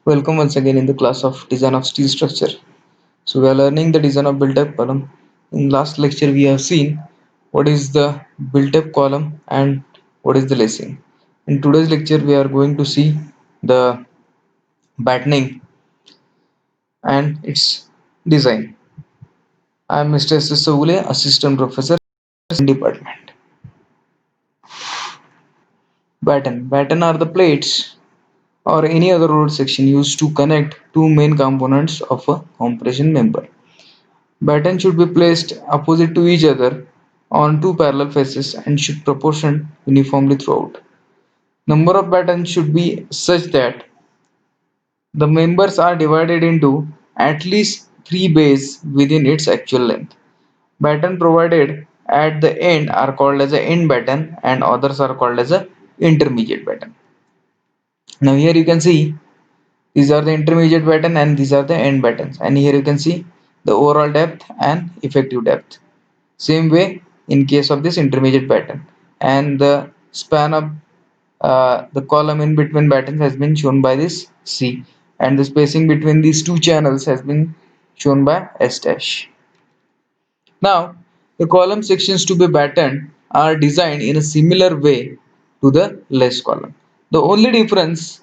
Welcome once again in the class of design of steel structure. So we are learning the design of built-up column. In last lecture we have seen what is the built-up column and what is the lacing. In today's lecture we are going to see the battening and its design. I am Mr. S. S. Savule, Assistant Professor in Department. Batten are the plates or any other road section used to connect two main components of a compression member. Battens should be placed opposite to each other on two parallel faces and should proportion uniformly throughout. Number of battens should be such that the members are divided into at least three bays within its actual length. Batten provided at the end are called as a end batten and others are called as a intermediate batten. Now here you can see these are the intermediate batten and these are the end battens, and here you can see the overall depth and effective depth. Same way in case of this intermediate batten, and the span of the column in between battens has been shown by this C, and the spacing between these two channels has been shown by S dash. Now the column sections to be battened are designed in a similar way to the lace column. The only difference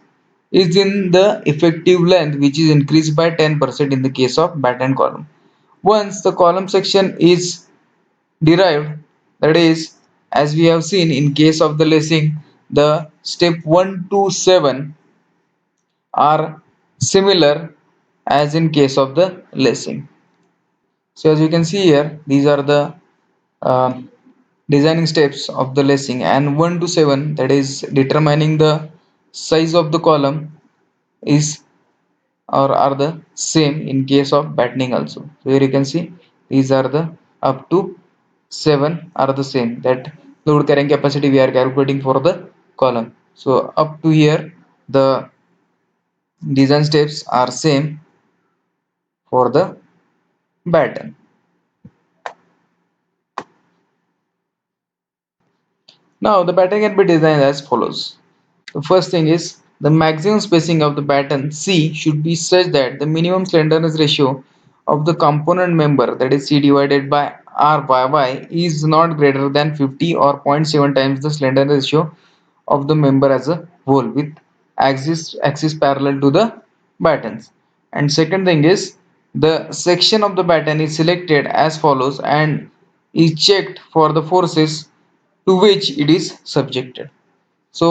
is in the effective length, which is increased by 10% in the case of battened column. Once the column section is derived, that is, as we have seen in case of the lacing, the step 1 to 7 are similar as in case of the lacing. So as you can see here, these are the uh, designing steps of the lacing, and 1 to 7, that is determining the size of the column, is or are the same in case of battening also. So here you can see these are the up to 7 are the same, that load carrying capacity we are calculating for the column. So up to here the design steps are same for the batten. Now the batten can be designed as follows. The first thing is the maximum spacing of the batten C should be such that the minimum slenderness ratio of the component member, that is C divided by R by Y, is not greater than 50 or zero point 0.7 times the slenderness ratio of the member as a whole with axis parallel to the battens. And second thing is the section of the batten is selected as follows and is checked for the forces to which it is subjected. So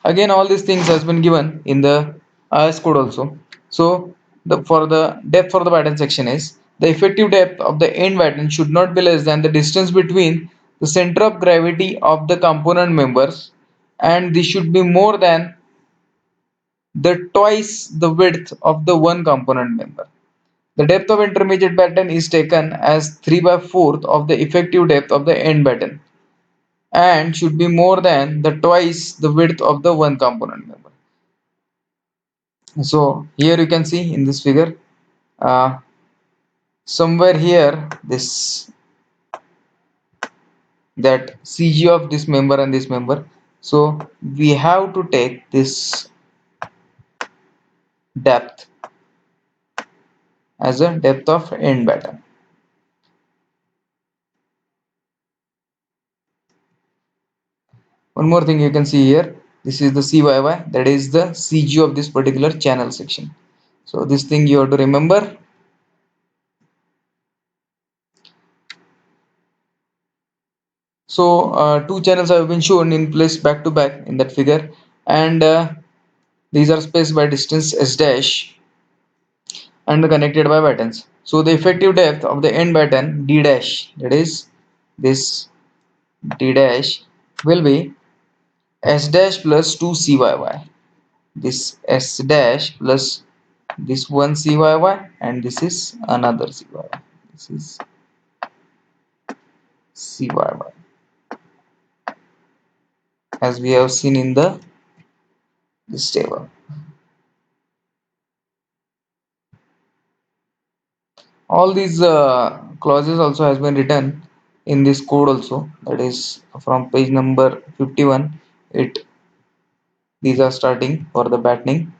again all these things has been given in the IS code also. So the for the depth for the batten section is the effective depth of the end batten should not be less than the distance between the center of gravity of the component members, and this should be more than the twice the width of the one component member. The depth of intermediate batten is taken as 3 by 4th of the effective depth of the end batten and should be more than the twice the width of the one component member. So here you can see in this figure, uh, somewhere here this that CG of this member and this member. So we have to take this depth as a depth of end batten. One more thing you can see here, this is the CYY, that is the CG of this particular channel section. So this thing you have to remember. So two channels have been shown in place back to back in that figure, and these are spaced by distance S dash and connected by battens. So the effective depth of the end batten D dash, that is this D dash, will be S dash plus 2 CYY. This S dash plus this one CYY, and this is another CYY. This is CYY, as we have seen in the this table. All these clauses also has been written in this code also, that is from page number 51. It These are starting for the battening.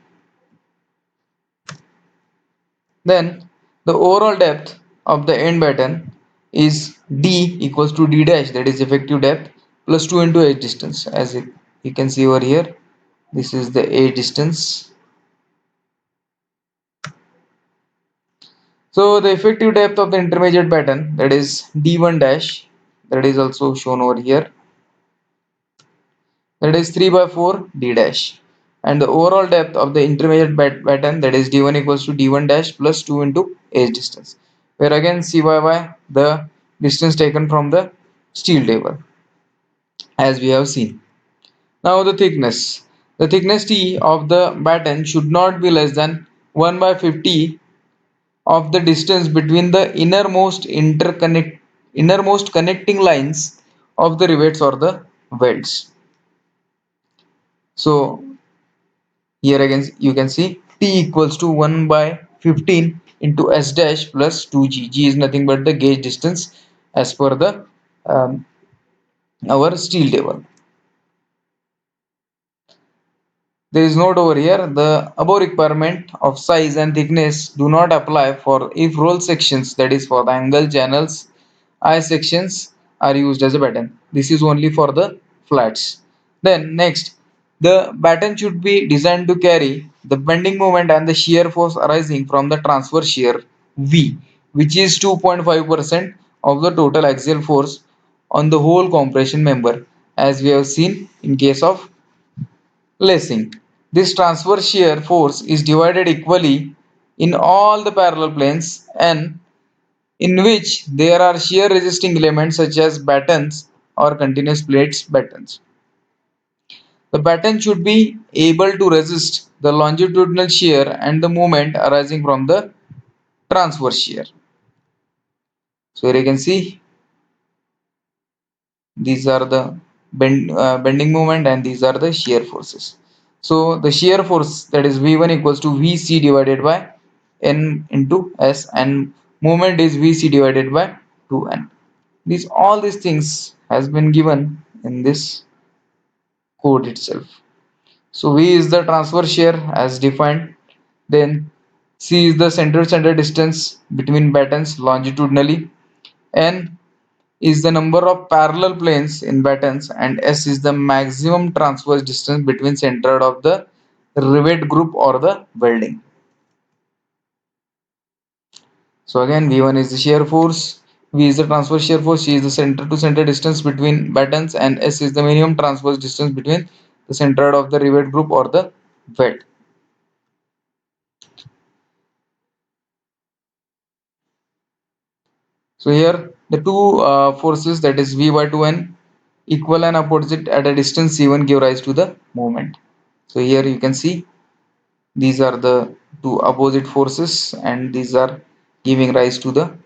Then the overall depth of the end batten is D equals to D dash, that is effective depth, plus 2 into edge distance. As you can see over here, this is the edge distance. So the effective depth of the intermediate batten, that is D1 dash, that is also shown over here, that is 3 by 4 D dash. And the overall depth of the intermediate batten, that is D1 equals to D1 dash plus 2 into edge distance, where again CYY the distance taken from the steel table, as we have seen. Now the thickness. The thickness T of the batten should not be less than 1 by 50 of the distance between the innermost connecting lines of the rivets or the welds. So here again you can see T equals to 1 by 15 into S dash plus 2G. G is nothing but the gauge distance as per the um, our steel table. There is note over here, the above requirement of size and thickness do not apply for if roll sections, that is for the angle channels, I sections are used as a batten. This is only for the flats. Then next, the batten should be designed to carry the bending moment and the shear force arising from the transverse shear V, which is 2.5% of the total axial force on the whole compression member, as we have seen in case of lacing. This transverse shear force is divided equally in all the parallel planes and in which there are shear resisting elements such as battens or continuous plates battens. The batten should be able to resist the longitudinal shear and the moment arising from the transverse shear. So here you can see these are the bending moment and these are the shear forces. So the shear force, that is V1 equals to Vc divided by N into S, and moment is Vc divided by 2N. All these things has been given in this code itself. So V is the transverse shear as defined. Then C is the center distance between battens longitudinally. N is the number of parallel planes in battens, and S is the maximum transverse distance between center of the rivet group or the welding. So again, V1 is the shear force, V is the transverse shear force, C is the center to center distance between battens, and S is the minimum transverse distance between the center of the rivet group or the weld. So here the two forces, that is V by 2N, equal and opposite at a distance C1 give rise to the moment. So here you can see these are the two opposite forces and these are giving rise to the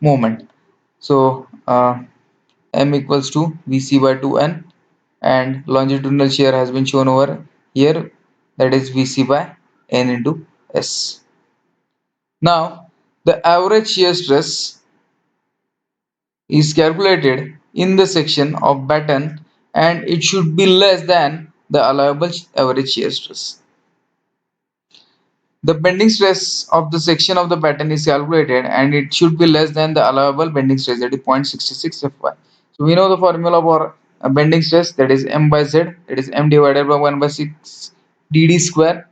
moment. So M equals to Vc by 2N, and longitudinal shear has been shown over here, that is Vc by N into S. Now the average shear stress is calculated in the section of batten and it should be less than the allowable average shear stress. The bending stress of the section of the batten is calculated and it should be less than the allowable bending stress, that is 0.66 Fy. So we know the formula for bending stress, that is M by Z, that is M divided by 1 by 6 dd square.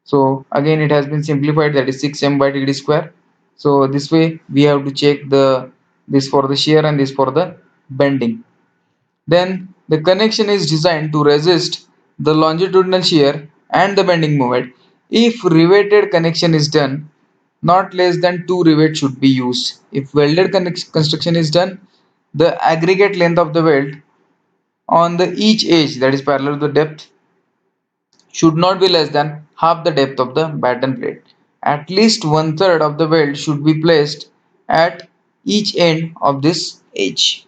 So again it has been simplified, that is 6M by dd square. So this way we have to check this for the shear and this for the bending. Then the connection is designed to resist the longitudinal shear and the bending moment. If riveted connection is done, not less than 2 rivets should be used. If welded construction is done, the aggregate length of the weld on the each edge, that is parallel to the depth, should not be less than half the depth of the batten plate. At least one third of the weld should be placed at each end of this edge.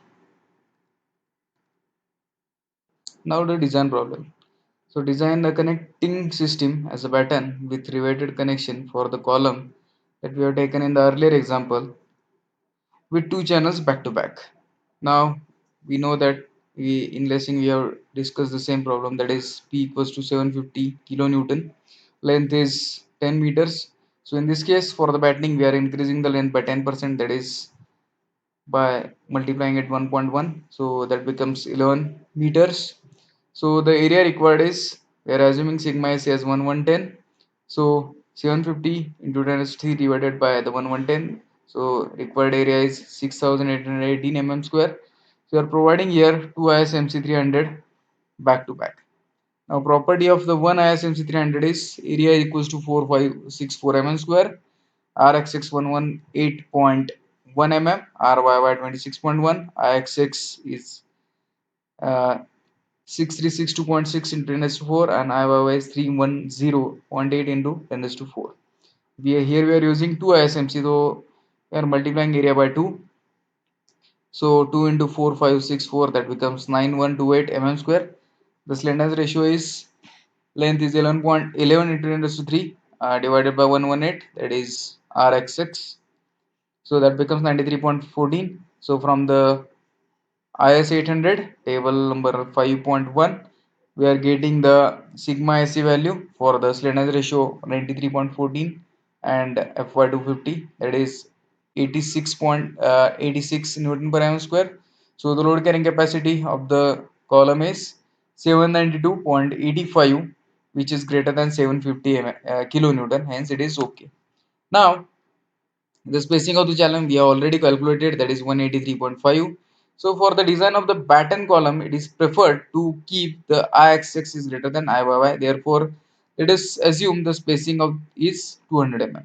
Now the design problem. So design a connecting system as a batten with riveted connection for the column that we have taken in the earlier example with two channels back to back. Now we know that in lacing we have discussed the same problem, that is P equals to 750 kilonewton, length is 10 meters. So in this case, for the battening, we are increasing the length by 10%, that is by multiplying it 1.1, so that becomes 11 meters. So the area required is, we are assuming sigma is as 1110, so 750 into 10 is 3 divided by the 1110, so required area is 6818 mm square. So we are providing here two ISMC 300 back to back. Now property of the one ISMC 300 is area equals to 4564 mm square, RXX 118.1 mm, RYY 26.1, IXX is 6362.6 into 10 to 4, and IYY is 310.8 into 10 to 4. Here we are using 2 ISMC, so we are multiplying area by 2. So 2 into 4564, that becomes 9128 mm square. The slenderness ratio is, length is 11.11 into 10 to 3 divided by 118, that is RXX. So that becomes 93.14. So from the IS 800 table number 5.1, we are getting the sigma SC value for the slenderness ratio 93.14 and FY 250, that is 86.86 Newton per mm square. So the load carrying capacity of the column is 792.85, which is greater than 750 kilonewton, hence it is okay. Now the spacing of the channel we have already calculated, that is 183.5. So for the design of the batten column, it is preferred to keep the IXX is greater than IYY. Therefore, let us assume the spacing of is 200 mm.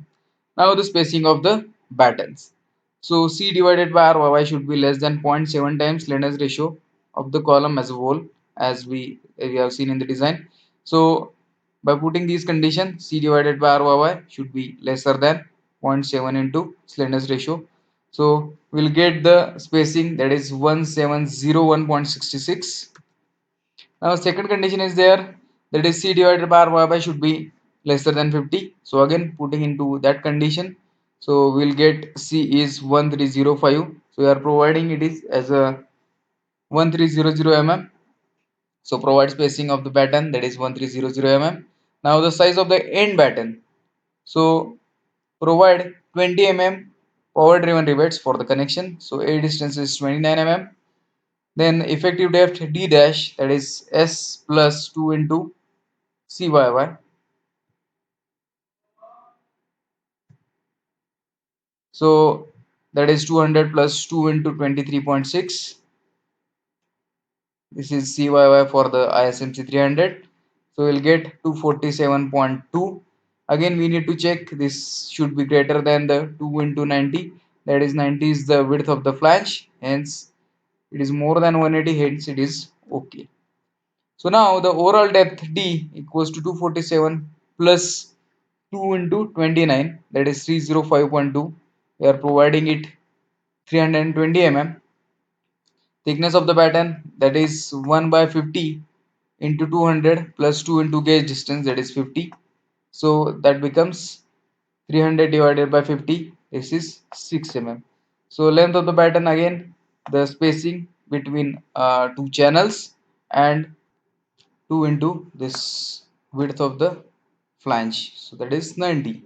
Now the spacing of the battens. So C divided by RYY should be less than 0.7 times slenderness ratio of the column as a whole, as we have seen in the design. So by putting these conditions, C divided by RYY should be lesser than 0.7 into slenderness ratio. So we'll get the spacing, that is 1701.66. Now second condition is there, that is C divided by RYY should be lesser than 50. So again putting into that condition, so we'll get C is 1305. So we are providing it is as a 1300 mm. So provide spacing of the batten, that is 1300 mm. Now the size of the end batten. So provide 20 mm power driven rivets for the connection. So A distance is 29 mm. Then effective depth D dash, that is S plus 2 into CYY. So that is 200 plus 2 into 23.6. This is CYY for the ISMC 300. So we'll get 247.2. Again, we need to check this should be greater than the 2 into 90. That is 90 is the width of the flange. Hence, it is more than 180. Hence, it is okay. So now the overall depth D equals to 247 plus 2 into 29. That is 305.2. We are providing it 320 mm. Thickness of the batten, that is 1 by 50 into 200 plus 2 into gauge distance, that is 50. So that becomes 300 divided by 50. This is 6 mm. So length of the batten, again the spacing between two channels, and 2 into this width of the flange, so that is 90.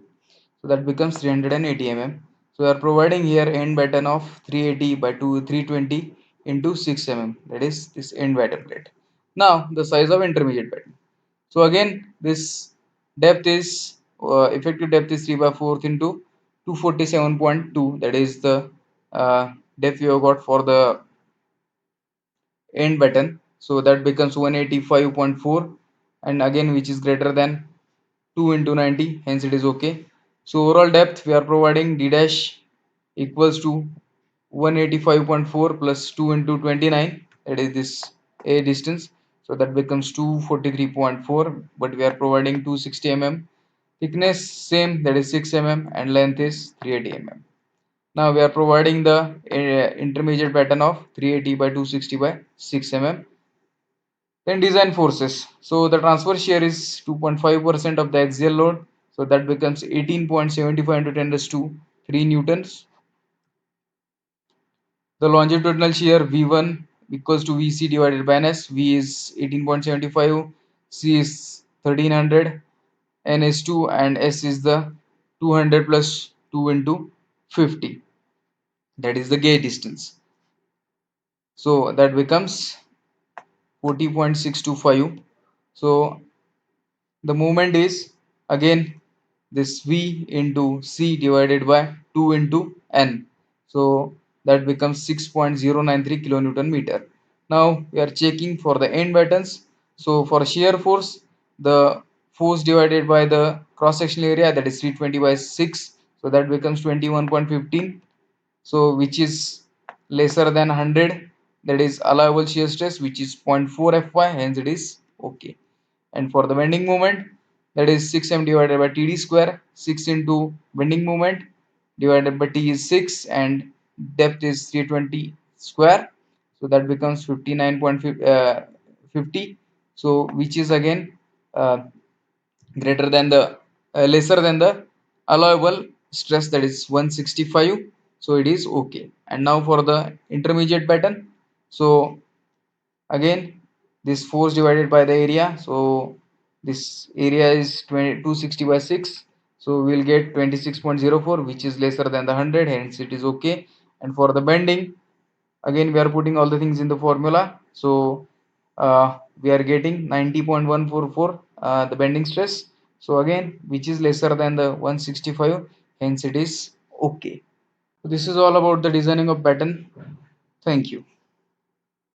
So that becomes 380 mm. So we are providing here end batten of 380 by 320 into 6 mm, that is this end batten plate. Now the size of intermediate batten. So again this depth is effective depth is 3 by 4 into 247.2, that is the depth we have got for the end batten. So that becomes 185.4, and again which is greater than 2 into 90, hence it is okay. So overall depth we are providing D dash equals to 185.4 plus 2 into 29, that is this A distance. So that becomes 243.4, but we are providing 260 mm. Thickness same, that is 6 mm, and length is 380 mm. Now we are providing the intermediate batten of 380 by 260 by 6 mm. Then design forces. So the transfer shear is 2.5% of the axial load. So that becomes 18.75 into 10 raised to 3 newtons. The longitudinal shear V1 equals to VC divided by NS. V is 18.75, C is 1300, N is 2, and S is the 200 plus 2 into 50, that is the gate distance. So that becomes 40.625. So the moment is again this V into C divided by 2 into N. So that becomes 6.093 kilonewton meter. Now we are checking for the end buttons. So for shear force, the force divided by the cross sectional area, that is 320 by 6. So that becomes 21.15. So which is lesser than 100, that is allowable shear stress, which is 0.4 fy, hence it is okay. And for the bending moment, that is 6m divided by td square. 6 into bending moment divided by t is 6 and depth is 320 square, so that becomes 59.50. So which is again uh, greater than the lesser than the allowable stress, that is 165. So it is okay. And now for the intermediate pattern. So again this force divided by the area, so this area is 260 by 6, so we'll get 26.04, which is lesser than the 100, hence it is okay. And for the bending, again we are putting all the things in the formula, so we are getting 90.144 the bending stress, so again which is lesser than the 165, hence it is okay. This is all about the designing of pattern. Thank you.